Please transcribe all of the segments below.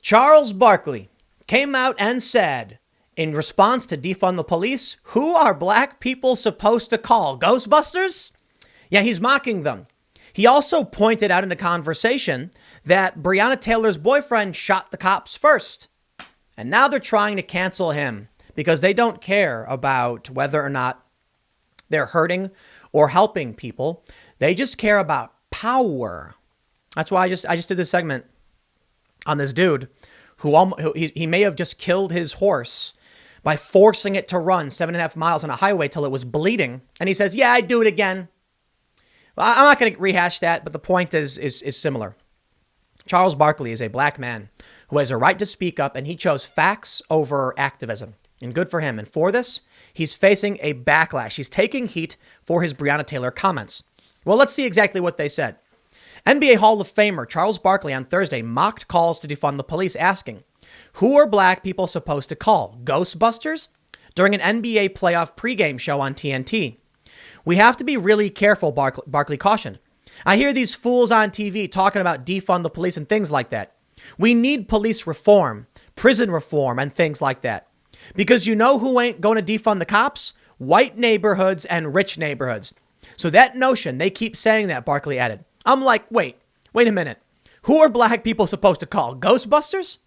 Charles Barkley came out and said, in response to defund the police, who are black people supposed to call? Ghostbusters? Yeah, he's mocking them. He also pointed out in the conversation that Breonna Taylor's boyfriend shot the cops first. And now they're trying to cancel him because they don't care about whether or not they're hurting or helping people. They just care about power. That's why I just did this segment on this dude who he may have just killed his horse by forcing it to run 7.5 miles on a highway till it was bleeding. And he says, yeah, I'd do it again. Well, I'm not going to rehash that, but the point is similar. Charles Barkley is a black man who has a right to speak up, and he chose facts over activism. And good for him. And for this, he's facing a backlash. He's taking heat for his Breonna Taylor comments. Well, let's see exactly what they said. NBA Hall of Famer Charles Barkley on Thursday mocked calls to defund the police, asking, who are black people supposed to call? Ghostbusters? During an NBA playoff pregame show on TNT. We have to be really careful, Barkley cautioned. I hear these fools on TV talking about defund the police and things like that. We need police reform, prison reform, and things like that. Because you know who ain't going to defund the cops? White neighborhoods and rich neighborhoods. So that notion, they keep saying that, Barkley added. I'm like, wait a minute. Who are black people supposed to call? Ghostbusters?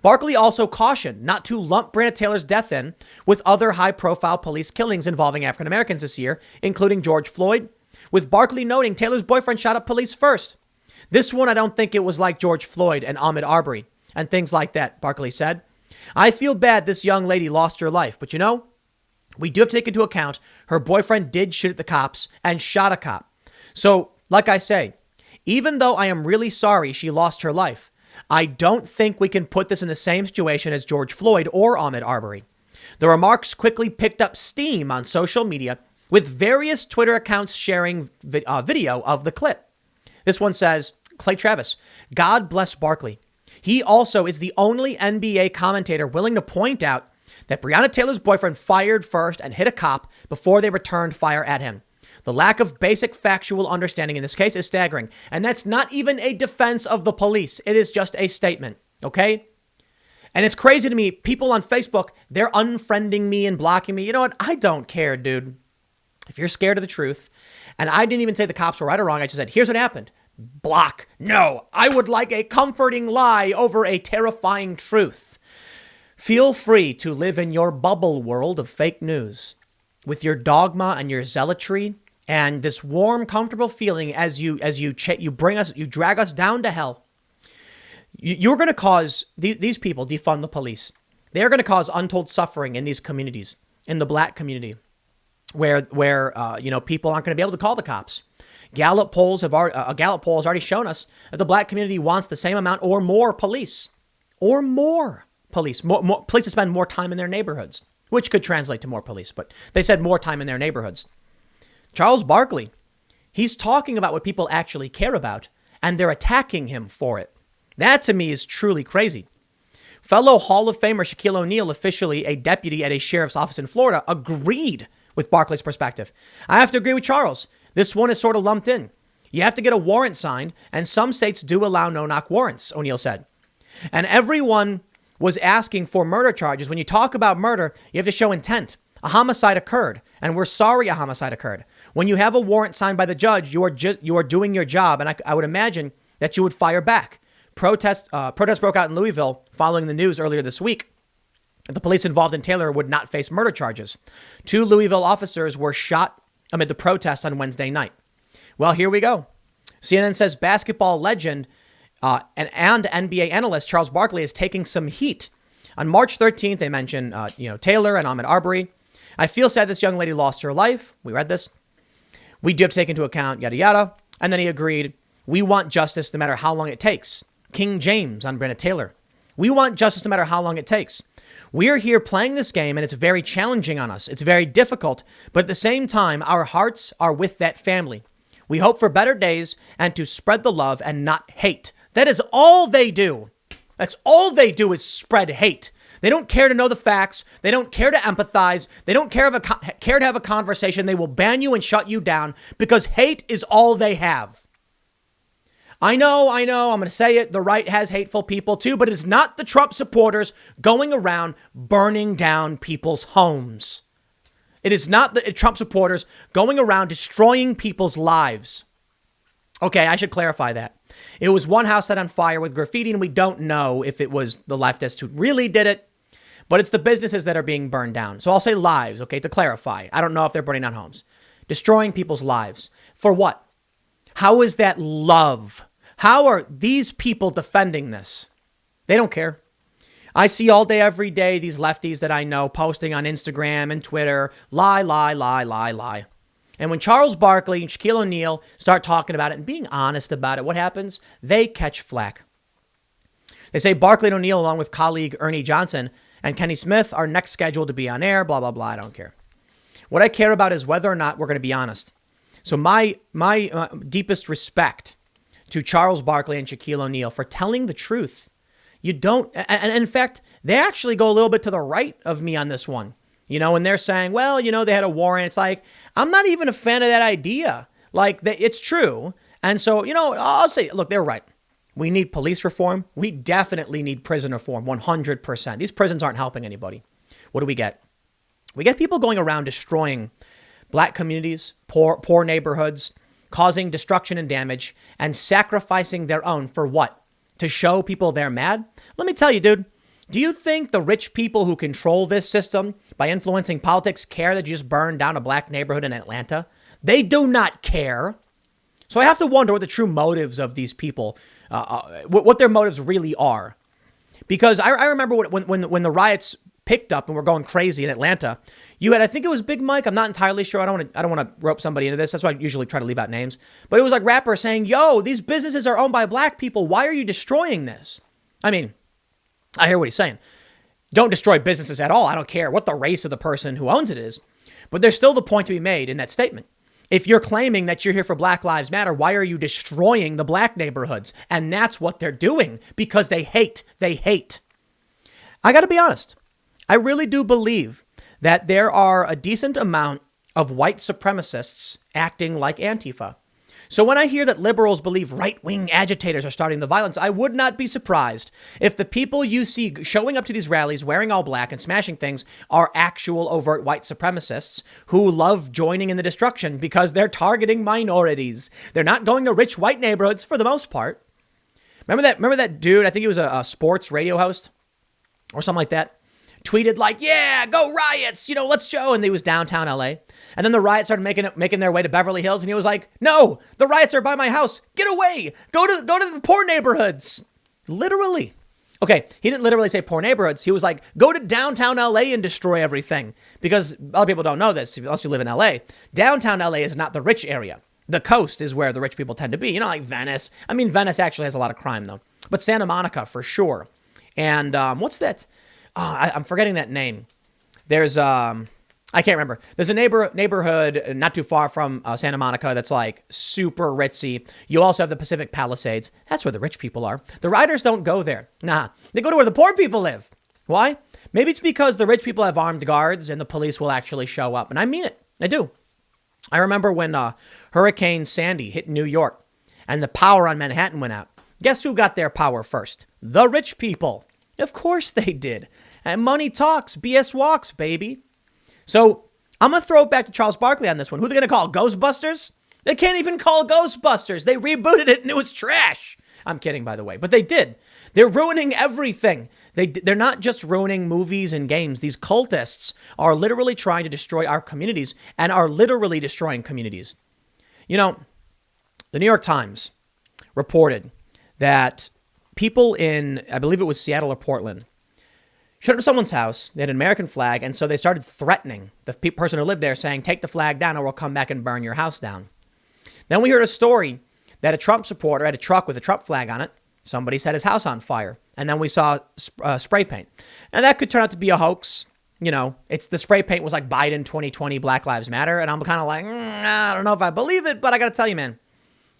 Barkley also cautioned not to lump Breonna Taylor's death in with other high-profile police killings involving African Americans this year, including George Floyd, with Barkley noting Taylor's boyfriend shot up police first. This one, I don't think it was like George Floyd and Ahmaud Arbery and things like that, Barkley said. I feel bad this young lady lost her life, but you know, we do have to take into account her boyfriend did shoot at the cops and shot a cop. So, like I say, even though I am really sorry she lost her life, I don't think we can put this in the same situation as George Floyd or Ahmaud Arbery. The remarks quickly picked up steam on social media, with various Twitter accounts sharing video of the clip. This one says, Clay Travis, God bless Barkley. He also is the only NBA commentator willing to point out that Breonna Taylor's boyfriend fired first and hit a cop before they returned fire at him. The lack of basic factual understanding in this case is staggering. And that's not even a defense of the police. It is just a statement. Okay? And it's crazy to me. People on Facebook, they're unfriending me and blocking me. You know what? I don't care, dude. If you're scared of the truth, and I didn't even say the cops were right or wrong. I just said, here's what happened. Block. No, I would like a comforting lie over a terrifying truth. Feel free to live in your bubble world of fake news with your dogma and your zealotry and this warm, comfortable feeling as you drag us down to hell. You're going to cause these people defund the police. They're going to cause untold suffering in these communities, in the black community, where people aren't going to be able to call the cops. A Gallup poll has already shown us that the black community wants the same amount or more police, more police to spend more time in their neighborhoods, which could translate to more police, but they said more time in their neighborhoods. Charles Barkley, he's talking about what people actually care about, and they're attacking him for it. That to me is truly crazy. Fellow Hall of Famer Shaquille O'Neal, officially a deputy at a sheriff's office in Florida, agreed with Barkley's perspective. I have to agree with Charles. This one is sort of lumped in. You have to get a warrant signed, and some states do allow no-knock warrants, O'Neal said. And everyone was asking for murder charges. When you talk about murder, you have to show intent. A homicide occurred, and we're sorry a homicide occurred. When you have a warrant signed by the judge, you are doing your job, and I would imagine that you would fire back. Protests broke out in Louisville following the news earlier this week. The police involved in Taylor would not face murder charges. 2 Louisville officers were shot amid the protest on Wednesday night. Well, here we go. CNN says basketball legend and NBA analyst Charles Barkley is taking some heat. On March 13th, they mentioned Taylor and Ahmaud Arbery. I feel sad this young lady lost her life. We read this. We do have to take into account yada yada. And then he agreed. We want justice no matter how long it takes. King James on Breonna Taylor. We want justice no matter how long it takes. We're here playing this game, and it's very challenging on us. It's very difficult. But at the same time, our hearts are with that family. We hope for better days and to spread the love and not hate. That is all they do. That's all they do is spread hate. They don't care to know the facts. They don't care to empathize. They don't care to have a conversation. They will ban you and shut you down because hate is all they have. I know, I'm going to say it. The right has hateful people too, but it's not the Trump supporters going around burning down people's homes. It is not the Trump supporters going around destroying people's lives. Okay, I should clarify that. It was one house set on fire with graffiti, and we don't know if it was the leftists who really did it, but it's the businesses that are being burned down. So I'll say lives, okay, to clarify. I don't know if they're burning down homes. Destroying people's lives. For what? How is that love? How are these people defending this? They don't care. I see all day, every day, these lefties that I know posting on Instagram and Twitter, lie. And when Charles Barkley and Shaquille O'Neal start talking about it and being honest about it, what happens? They catch flack. They say Barkley and O'Neal, along with colleague Ernie Johnson and Kenny Smith, are next scheduled to be on air, blah, blah, blah. I don't care. What I care about is whether or not we're going to be honest. So my deepest respect to Charles Barkley and Shaquille O'Neal for telling the truth. You don't, and in fact, they actually go a little bit to the right of me on this one. You know, and they're saying, well, you know, they had a warrant. It's like, I'm not even a fan of that idea. Like, it's true. And so, you know, I'll say, look, they're right. We need police reform. We definitely need prison reform, 100%. These prisons aren't helping anybody. What do we get? We get people going around destroying black communities, poor neighborhoods, causing destruction and damage, and sacrificing their own for what? To show people they're mad? Let me tell you, dude, do you think the rich people who control this system by influencing politics care that you just burned down a black neighborhood in Atlanta? They do not care. So I have to wonder what the true motives of these people, what their motives really are. Because I remember when the riots picked up and were going crazy in Atlanta, you had, I think it was Big Mike. I'm not entirely sure. I don't want to rope somebody into this. That's why I usually try to leave out names. But it was like rappers saying, yo, these businesses are owned by black people. Why are you destroying this? I mean, I hear what he's saying. Don't destroy businesses at all. I don't care what the race of the person who owns it is. But there's still the point to be made in that statement. If you're claiming that you're here for Black Lives Matter, why are you destroying the black neighborhoods? And that's what they're doing because they hate. They hate. I got to be honest. I really do believe that there are a decent amount of white supremacists acting like Antifa. So when I hear that liberals believe right-wing agitators are starting the violence, I would not be surprised if the people you see showing up to these rallies wearing all black and smashing things are actual overt white supremacists who love joining in the destruction because they're targeting minorities. They're not going to rich white neighborhoods for the most part. Remember that dude, I think he was a sports radio host or something like that, tweeted like, yeah, go riots, you know, let's show. And he was downtown LA. And then the riots started making their way to Beverly Hills. And he was like, no, the riots are by my house. Get away. Go to the poor neighborhoods. Literally. Okay. He didn't literally say poor neighborhoods. He was like, go to downtown LA and destroy everything. Because a lot of people don't know this unless you live in LA. Downtown LA is not the rich area. The coast is where the rich people tend to be. You know, like Venice. I mean, Venice actually has a lot of crime though. But Santa Monica for sure. And what's that? I'm forgetting that name. There's, I can't remember. There's a neighborhood not too far from Santa Monica that's like super ritzy. You also have the Pacific Palisades. That's where the rich people are. The rioters don't go there. Nah, they go to where the poor people live. Why? Maybe it's because the rich people have armed guards and the police will actually show up. And I mean it. I do. I remember when Hurricane Sandy hit New York and the power on Manhattan went out. Guess who got their power first? The rich people. Of course they did. And money talks, BS walks, baby. So I'm going to throw it back to Charles Barkley on this one. Who are they going to call? Ghostbusters? They can't even call Ghostbusters. They rebooted it and it was trash. I'm kidding, by the way, but they did. They're ruining everything. They're not just ruining movies and games. These cultists are literally trying to destroy our communities and are literally destroying communities. You know, the New York Times reported that people in, I believe it was Seattle or Portland, showed up at someone's house. They had an American flag. And so they started threatening the person who lived there saying, take the flag down or we'll come back and burn your house down. Then we heard a story that a Trump supporter had a truck with a Trump flag on it. Somebody set his house on fire. And then we saw spray paint. And that could turn out to be a hoax. You know, it's the spray paint was like Biden 2020 Black Lives Matter. And I'm kind of like, I don't know if I believe it, but I got to tell you, man,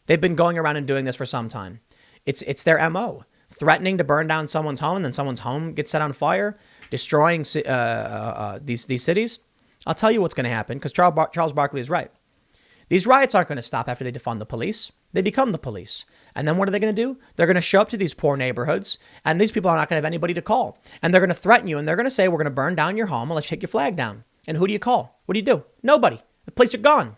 they've been going around and doing this for some time. It's their MO. Threatening to burn down someone's home and then someone's home gets set on fire, destroying these cities. I'll tell you what's going to happen because Charles Barkley is right. These riots aren't going to stop after they defund the police. They become the police. And then what are they going to do? They're going to show up to these poor neighborhoods, and these people are not going to have anybody to call. And they're going to threaten you, and they're going to say, we're going to burn down your home and let's take your flag down. And who do you call? What do you do? Nobody. The police are gone.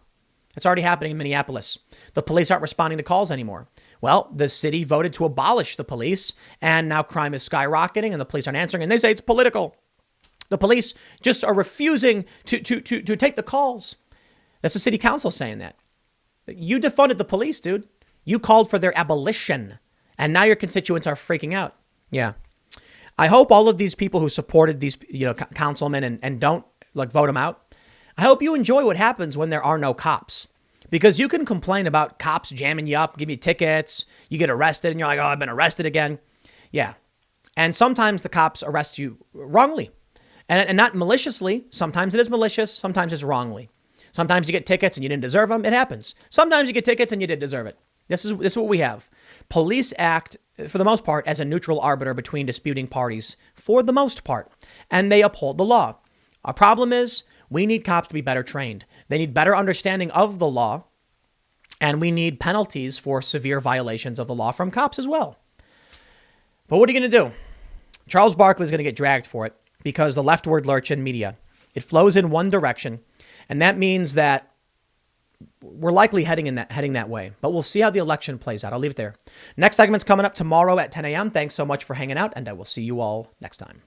It's already happening in Minneapolis. The police aren't responding to calls anymore. Well, the city voted to abolish the police, and now crime is skyrocketing, and the police aren't answering, and they say it's political. The police just are refusing to take the calls. That's the city council saying that. You defunded the police, dude. You called for their abolition, and now your constituents are freaking out. Yeah. I hope all of these people who supported these, councilmen and don't vote them out. I hope you enjoy what happens when there are no cops, because you can complain about cops jamming you up, give you tickets, you get arrested, and you're like, oh, I've been arrested again. Yeah. And sometimes the cops arrest you wrongly, and not maliciously. Sometimes it is malicious. Sometimes it's wrongly. Sometimes you get tickets and you didn't deserve them. It happens. Sometimes you get tickets and you did deserve it. This is what we have. Police act, for the most part, as a neutral arbiter between disputing parties, for the most part, and they uphold the law. Our problem is we need cops to be better trained. They need better understanding of the law, and we need penalties for severe violations of the law from cops as well. But what are you going to do? Charles Barkley is going to get dragged for it because the leftward lurch in media, it flows in one direction, and that means that we're likely heading that way, but we'll see how the election plays out. I'll leave it there. Next segment's coming up tomorrow at 10 a.m. Thanks so much for hanging out, and I will see you all next time.